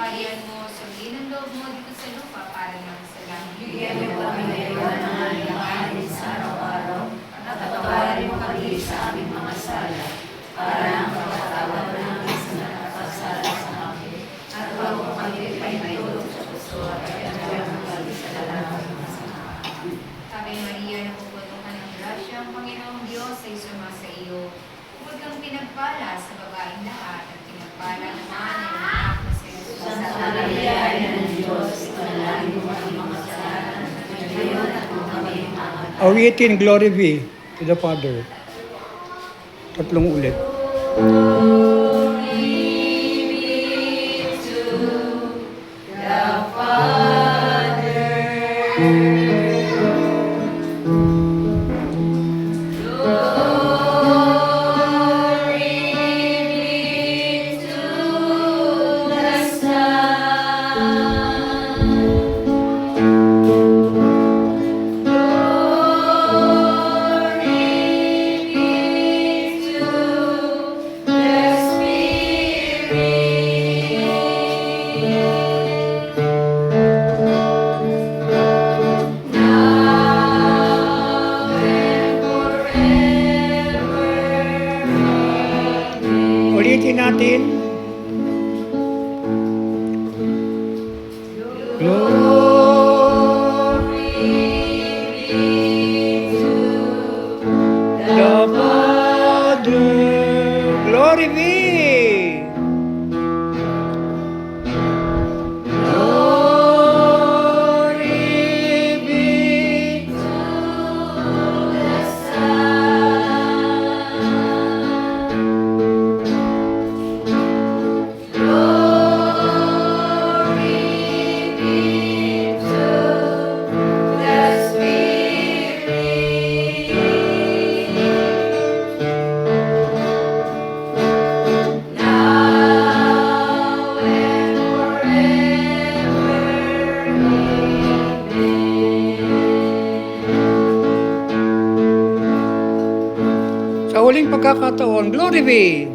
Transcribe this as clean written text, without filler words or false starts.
kaharian mo, sundin ang loob mo dito sa lupa para lang sa langit. Bigyan mo kami ngayon ng aming kakanin sa araw-araw, at patawarin mo kami sa aming mga sala, para ang pagkatawad namin sa nakakasala sa amin, at huwag mo kami paitulog sa puso at kaya mo kami sa lahat ng masama. Ave Maria, napupuno ka ng grasya, ang Panginoong Diyos ay sumasa iyo. Huwag kang pinagpala sa babaeng lahat, at pinagpala naman ay anak na sa iyo. Santa Maria, Ina ng Diyos, ipanalangin mo kami mga kasalanan, ngayon at kung kami mamatay. Awitin, glory be to the Father. Tatlong ulit. Ulitin natin. The Father. Glory be. Glory be Sa huling pagkakataon, glory be.